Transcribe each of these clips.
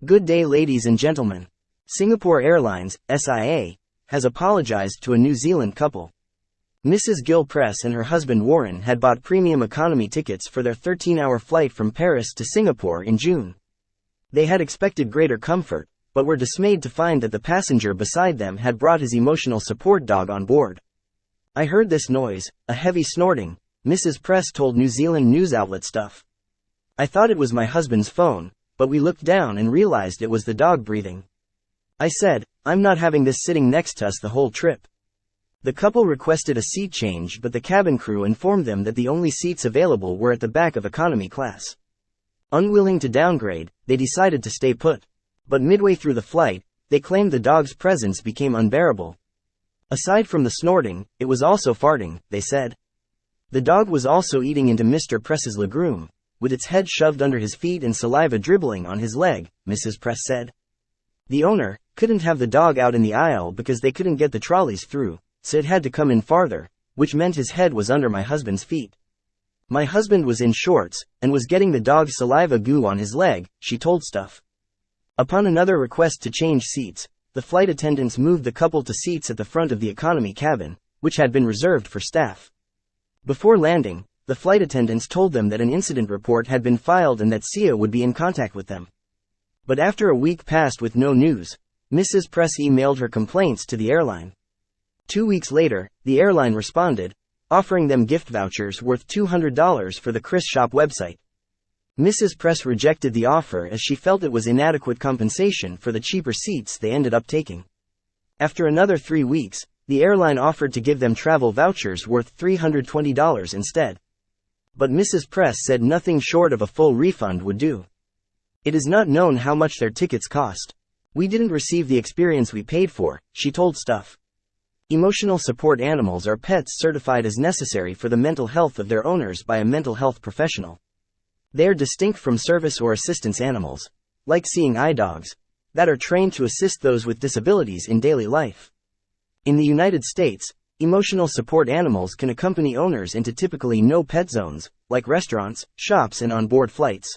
Good day, ladies and gentlemen. Singapore Airlines, SIA, has apologized to a New Zealand couple. Mrs. Gill Press and her husband Warren had bought premium economy tickets for their 13-hour flight from Paris to Singapore in June. They had expected greater comfort, but were dismayed to find that the passenger beside them had brought his emotional support dog on board. "I heard this noise, a heavy snorting," Mrs. Press told New Zealand news outlet Stuff. "I thought it was my husband's phone, but we looked down and realized it was the dog breathing. I said, I'm not having this sitting next to us the whole trip." The couple requested a seat change, but the cabin crew informed them that the only seats available were at the back of economy class. Unwilling to downgrade, they decided to stay put. But midway through the flight, they claimed the dog's presence became unbearable. Aside from the snorting, it was also farting, they said. The dog was also eating into Mr. Press's legroom, with its head shoved under his feet and saliva dribbling on his leg, Mrs. Press said. The owner couldn't have the dog out in the aisle because they couldn't get the trolleys through, so it had to come in farther, which meant his head was under my husband's feet. My husband was in shorts, and was getting the dog's saliva goo on his leg, she told Stuff. Upon another request to change seats, the flight attendants moved the couple to seats at the front of the economy cabin, which had been reserved for staff. Before landing, the flight attendants told them that an incident report had been filed and that SIA would be in contact with them. But after a week passed with no news, Mrs. Press emailed her complaints to the airline. 2 weeks later, the airline responded, offering them gift vouchers worth $200 for the Chris Shop website. Mrs. Press rejected the offer as she felt it was inadequate compensation for the cheaper seats they ended up taking. After another 3 weeks, the airline offered to give them travel vouchers worth $320 instead. But Mrs. Press said nothing short of a full refund would do. It is not known how much their tickets cost. We didn't receive the experience we paid for, she told Stuff. Emotional support animals are pets certified as necessary for the mental health of their owners by a mental health professional. They are distinct from service or assistance animals, like seeing eye dogs, that are trained to assist those with disabilities in daily life. In the United States, emotional support animals can accompany owners into typically no-pet zones, like restaurants, shops and on-board flights.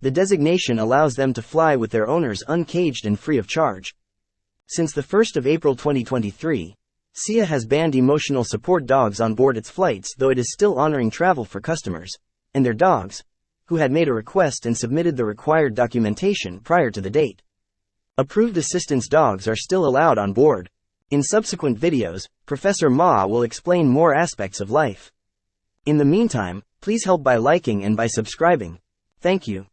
The designation allows them to fly with their owners uncaged and free of charge. Since the 1st of April 2023, SIA has banned emotional support dogs on board its flights, though it is still honoring travel for customers and their dogs, who had made a request and submitted the required documentation prior to the date. Approved assistance dogs are still allowed on board. In subsequent videos, Professor Ma will explain more aspects of life. In the meantime, please help by liking and by subscribing. Thank you.